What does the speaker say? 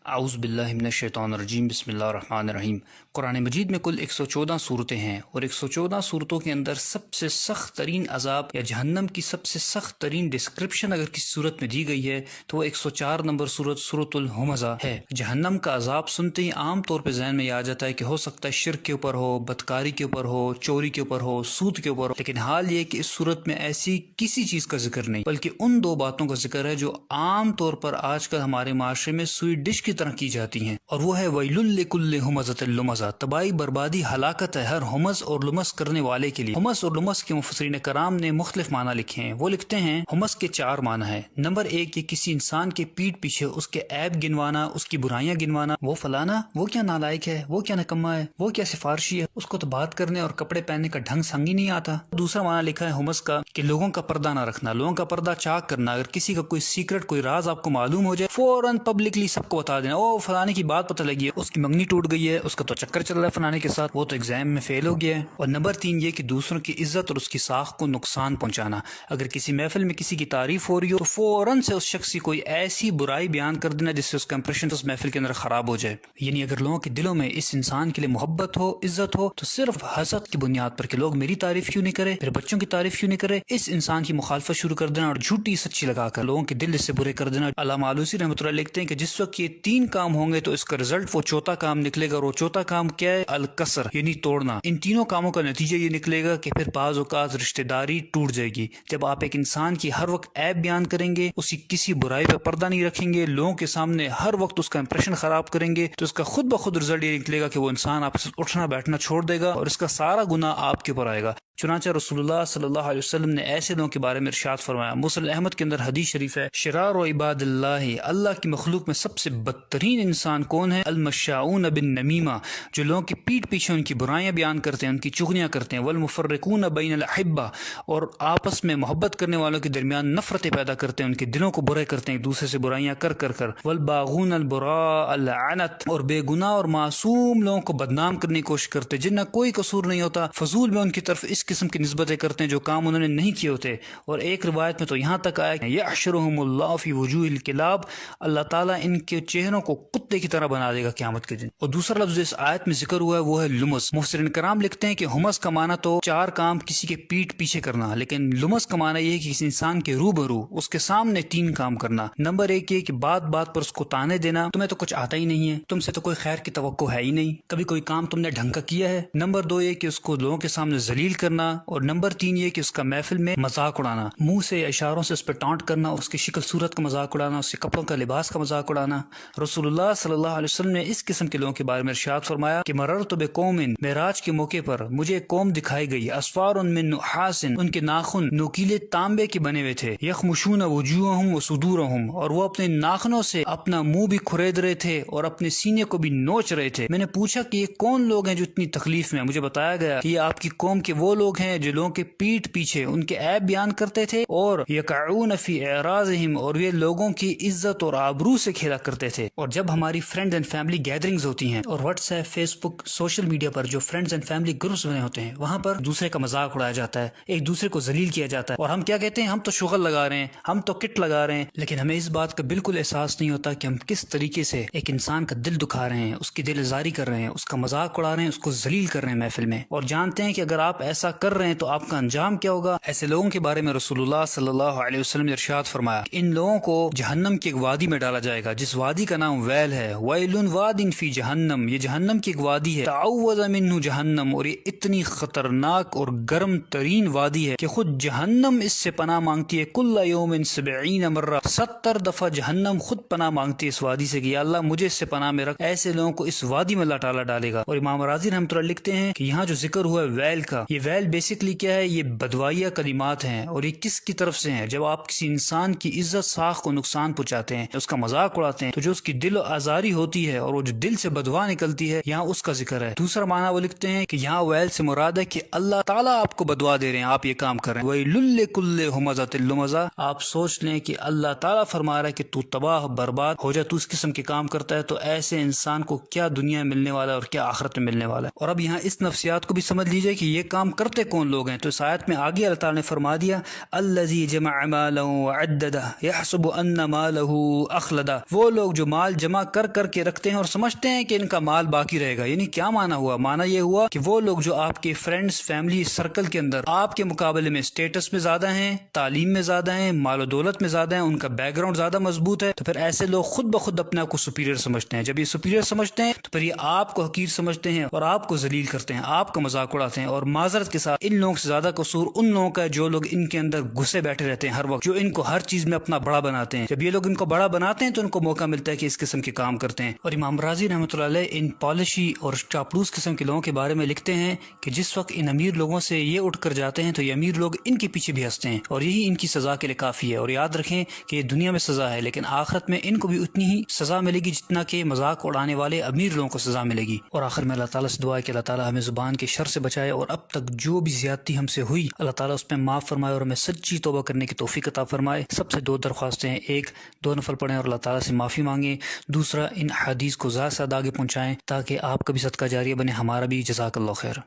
اعوذ باللہ من الشیطان الرجیم بسم اللہ الرحمن الرحیم۔ قرآن مجید میں کل 114 صورتیں ہیں اور 114 صورتوں کے اندر سب سے سخت ترین عذاب یا جہنم کی سب سے سخت ترین ڈسکرپشن اگر کسی صورت میں دی گئی ہے تو وہ 104 نمبر صورت سورۃ الہمزہ ہے۔ جہنم کا عذاب سنتے ہی عام طور پہ ذہن میں یہ آ جاتا ہے کہ ہو سکتا ہے شرک کے اوپر ہو، بدکاری کے اوپر ہو، چوری کے اوپر ہو، سود کے اوپر ہو، لیکن حال یہ کہ اس صورت میں ایسی کسی چیز کا ذکر نہیں بلکہ ان دو باتوں کا ذکر ہے جو عام طور پر آج کل ہمارے معاشرے میں سویٹ ڈش کی طرح کی جاتی ہیں، اور وہ ہے ویل لکل ہمزۃ لمزہ، تباہی بربادی ہلاکت ہے ہر ہمز اور لمز کرنے والے کے لیے۔ ہمز اور لمز کے مفسرین کرام نے مختلف معنی لکھے ہیں۔ وہ لکھتے ہیں ہمز کے 4 معنی ہیں۔ نمبر 1، یہ کسی انسان کے پیٹ پیچھے اس کے عیب گنوانا، اس کی برائیاں گنوانا، وہ فلانا وہ کیا نالائق ہے، وہ کیا نکما ہے، وہ کیا سفارشی ہے، اس کو تو بات کرنے اور کپڑے پہننے کا ڈھنگ سنگ ہی نہیں آتا۔ دوسرا معنی لکھا ہے ہمز کا کہ لوگوں کا پردہ نہ رکھنا، لوگوں کا پردہ چاک کرنا، اگر کسی کا کوئی سیکرٹ کوئی راز آپ کو معلوم ہو جائے فوراً پبلکلی سب کو بتا دینا، او فلانے کی بات پتہ لگی ہے، اس کی منگنی ٹوٹ گئی ہے، اس کا تو چکر چل رہا ہے فلانے کے ساتھ، وہ تو ایگزام میں فیل ہو گیا ہے۔ اور نمبر 3 یہ کہ دوسروں کی عزت اور اس کی ساخت کو نقصان پہنچانا، اگر کسی محفل میں کسی کی تعریف ہو رہی ہو تو فوراً سے اس شخص کی کوئی ایسی برائی بیان کر دینا جس سے اس کا امپریشن اس محفل کے اندر خراب ہو جائے۔ یعنی اگر لوگوں کے دلوں میں اس انسان کے لیے محبت ہو، عزت ہو، تو صرف حسد کی بنیاد پر کہ لوگ میری تعریف کیوں نہیں کرے، میرے بچوں کی تعریف کیوں نہیں کرے، اس انسان کی مخالفت شروع کر دینا اور جھوٹی سچی لگا کر لوگوں کے دل اس سے برے کر دینا۔ علامہ آلوسی رحمۃ اللہ لکھتے ہیں کہ جس وقت یہ 3 کام ہوں گے تو اس کا رزلٹ وہ چوتھا کام نکلے گا، اور وہ چوتھا کام کیا ہے؟ الکسر، یعنی توڑنا۔ ان تینوں کاموں کا نتیجہ یہ نکلے گا کہ پھر بعض اوقات رشتہ داری ٹوٹ جائے گی۔ جب آپ ایک انسان کی ہر وقت عیب بیان کریں گے، اس کی کسی برائی پہ پردہ نہیں رکھیں گے، لوگوں کے سامنے ہر وقت اس کا امپریشن خراب کریں گے، تو اس کا خود بخود رزلٹ یہ نکلے گا کہ وہ انسان آپ سے اٹھنا بیٹھنا چھوڑ دے گا اور اس کا سارا گناہ آپ کے اوپر آئے گا۔ چنانچہ رسول اللہ صلی اللہ علیہ وسلم نے ایسے لوگوں کے بارے میں ارشاد فرمایا، مسلم احمد کے اندر حدیث شریف ہے، شرار و عباد اللہ کی مخلوق میں سب سے بدترین انسان کون ہے؟ المشاؤون بالنمیمہ، جو لوگوں کی پیٹ پیچھے ان کی برائیاں بیان کرتے ہیں، ان کی چغلیاں کرتے ہیں، والمفرقون بین الاحبہ، اور آپس میں محبت کرنے والوں کے درمیان نفرتیں پیدا کرتے ہیں، ان کے دلوں کو برے کرتے ہیں ایک دوسرے سے برائیاں کر والباغون البراء اللعنت، اور بے گناہ اور معصوم لوگوں کو بدنام کرنے کی کوشش کرتے جن کا کوئی قصور نہیں ہوتا، فضول میں ان کی طرف اس قسم کی نسبتیں کرتے ہیں جو کام انہوں نے نہیں کیے ہوتے۔ اور ایک روایت میں تو یہاں تک آیا کہ یحشرہم اللہ فی وجوہ الکلاب، اللہ تعالیٰ ان کے چہروں کو کتے کی طرح بنا دے گا قیامت کے دن۔ اور دوسرا لفظ اس آیت میں ذکر ہوا ہے وہ ہے لمز۔ مفسرین کرام لکھتے ہیں کہ ہمز کا معنی تو 4 کام کسی کے پیٹ پیچھے کرنا، لیکن لمز کا معنی یہ ہے کہ کسی انسان کے روبرو اس کے سامنے 3 کام کرنا۔ نمبر 1 یہ کہ بات بات پر اس کو تانے دینا، تمہیں تو کچھ آتا ہی نہیں ہے، تم سے تو کوئی خیر کی توقع ہے ہی نہیں، کبھی کوئی کام تم نے ڈھنگ کا کیا ہے۔ نمبر 2 یہ کہ اس کو لوگوں کے سامنے ذلیل کرنا، اور نمبر 3 یہ کہ اس کا محفل میں مذاق اڑانا، منہ سے اشاروں سے اس پہ ٹانٹ کرنا، اس کی شکل صورت کا مذاق اڑانا، اس کے کپڑوں کا لباس کا مذاق اڑانا۔ رسول اللہ صلی اللہ علیہ وسلم نے اس قسم کے لوگوں کے بارے میں ارشاد فرمایا کہ مررت بقوم، معراج کے موقع پر مجھے ایک قوم دکھائی گئی، اسفار من نحاس، ان کے ناخن نوکیلے تانبے کے بنے ہوئے تھے، یخمشون وجوہہم وصدورہم، اور وہ اپنے ناخنوں سے اپنا منہ بھی کھرید رہے تھے اور اپنے سینے کو بھی نوچ رہے تھے۔ میں نے پوچھا کہ یہ کون لوگ ہیں جو اتنی تکلیف میں ہیں؟ مجھے بتایا گیا کہ یہ آپ کی قوم کے وہ لوگ ہیں جو لوگوں کے پیٹ پیچھے ان کے عیب بیان کرتے تھے، اور یقعون فی اعراضہم، اور یہ لوگوں کی عزت اور آبرو سے کھیلا کرتے تھے۔ اور جب ہماری فرینڈز اینڈ فیملی گیدرنگز ہوتی ہیں، اور واٹس ایپ، فیس بک، سوشل میڈیا پر جو فرینڈز اینڈ فیملی گروپس بنے ہوتے ہیں، وہاں پر دوسرے کا مذاق اڑایا جاتا ہے، ایک دوسرے کو ذلیل کیا جاتا ہے، اور ہم کیا کہتے ہیں؟ ہم تو شغل لگا رہے ہیں، ہم تو کٹ لگا رہے ہیں، لیکن ہمیں اس بات کا بالکل احساس نہیں ہوتا کہ ہم کس طریقے سے ایک انسان کا دل دکھا رہے ہیں، اس کی دل آزاری کر رہے ہیں، اس کا مذاق اڑا رہے ہیں، اس کو ذلیل کر رہے ہیں محفل میں، اور جانتے ہیں کہ اگر آپ ایسا کر رہے ہیں تو آپ کا انجام کیا ہوگا۔ ایسے لوگوں کے بارے میں رسول اللہ صلی اللہ علیہ وسلم نے ارشاد فرمایا کہ ان لوگوں کو جہنم کی ایک وادی میں ڈالا جائے گا جس وادی کا نام ویل ہے، ویل واد فی جہنم، یہ جہنم کی ایک وادی ہے، تعوذ منہ جہنم، اور یہ اتنی خطرناک اور گرم ترین وادی ہے کہ خود جہنم اس سے پناہ مانگتی ہے، کل یوم 70 مرہ، 70 دفعہ جہنم خود پناہ مانگتی ہے اس وادی سے کہ یا اللہ مجھے اس سے پناہ میں رکھ۔ ایسے لوگوں کو اس وادی میں اللہ تعالیٰ ڈالے گا۔ اور امام راضی رحمۃ اللہ لکھتے ہیں کہ یہاں جو ذکر ہوا ہے ویل کا، یہ ویل بیسکلی کیا ہے؟ یہ بدوائیہ کلمات ہیں، اور یہ کس کی طرف سے ہیں؟ جب آپ کسی انسان کی عزت ساخت کو نقصان پہنچاتے ہیں، اس کا مذاق اڑاتے ہیں، تو جو اس کی دل آزاری ہوتی ہے اور وہ جو دل سے بدوا نکلتی ہے، یہاں اس کا ذکر ہے۔ دوسرا معنی وہ لکھتے ہیں کہ یہاں ویل سے مراد ہے کہ اللہ تعالیٰ آپ کو بدوا دے رہے ہیں، آپ یہ کام کر رہے ہیں، ویل لکل ہمزۃ لمزہ، آپ سوچ لیں کہ اللہ تعالیٰ فرما رہا ہے کہ تو تباہ برباد ہو جا، تو اس قسم کے کام کرتا ہے، تو ایسے انسان کو کیا دنیا میں ملنے والا ہے اور کیا آخرت میں ملنے والا ہے۔ اور اب یہاں اس نفسیات کو بھی سمجھ لیجئے کہ یہ کام کر کرتے کون لوگ ہیں؟ تو اس آیت میں آگے اللہ تعالیٰ نے فرما دیا الذی جمع مالا وعددہ یحسب ان مالہ اخلدہ، وہ لوگ جو مال جمع کر کر کے رکھتے ہیں اور سمجھتے ہیں کہ ان کا مال باقی رہے گا۔ یعنی کیا معنی ہوا؟ معنی یہ ہوا کہ وہ لوگ جو آپ کے فرینڈز فیملی سرکل کے اندر آپ کے مقابلے میں اسٹیٹس میں زیادہ ہیں، تعلیم میں زیادہ ہیں، مال و دولت میں زیادہ ہیں، ان کا بیک گراؤنڈ زیادہ مضبوط ہے، تو پھر ایسے لوگ خود بخود اپنے آپ کو سپیریئر سمجھتے ہیں۔ جب یہ سپیریئر سمجھتے ہیں تو پھر یہ آپ کو حقیر سمجھتے ہیں اور آپ کو ذلیل کرتے ہیں، آپ کا مذاق اڑاتے ہیں۔ اور معذرت کے ساتھ ان لوگوں سے زیادہ قصور ان لوگوں کا ہے جو لوگ ان کے اندر گھسے بیٹھے رہتے ہیں ہر وقت، جو ان کو ہر چیز میں اپنا بڑا بناتے ہیں۔ جب یہ لوگ ان کو بڑا بناتے ہیں تو ان کو موقع ملتا ہے کہ اس قسم کے کام کرتے ہیں۔ اور امام رازی رحمۃ اللہ علیہ ان پالشی اور چاپلوس قسم کے لوگوں کے بارے میں لکھتے ہیں کہ جس وقت ان امیر لوگوں سے یہ اٹھ کر جاتے ہیں تو یہ امیر لوگ ان کے پیچھے بھی ہنستے ہیں، اور یہی ان کی سزا کے لیے کافی ہے۔ اور یاد رکھیں کہ یہ دنیا میں سزا ہے، لیکن آخرت میں ان کو بھی اتنی ہی سزا ملے گی جتنا کہ مذاق اڑانے والے امیر لوگوں کو سزا ملے گی۔ اور آخر میں اللہ تعالیٰ سے دعا ہے کہ اللہ تعالیٰ ہمیں زبان کے شر سے بچائے، اور اب تک جو بھی زیادتی ہم سے ہوئی اللہ تعالیٰ اس میں معاف فرمائے اور ہمیں سچی توبہ کرنے کی توفیق عطا فرمائے۔ سب سے دو درخواستیں ہیں، ایک 2 نفل پڑھیں اور اللہ تعالیٰ سے معافی مانگیں، دوسرا ان حدیث کو زیادہ سے زیادہ آگے پہنچائیں تاکہ آپ کا بھی صدقہ جاریہ بنے، ہمارا بھی۔ جزاک اللہ خیر۔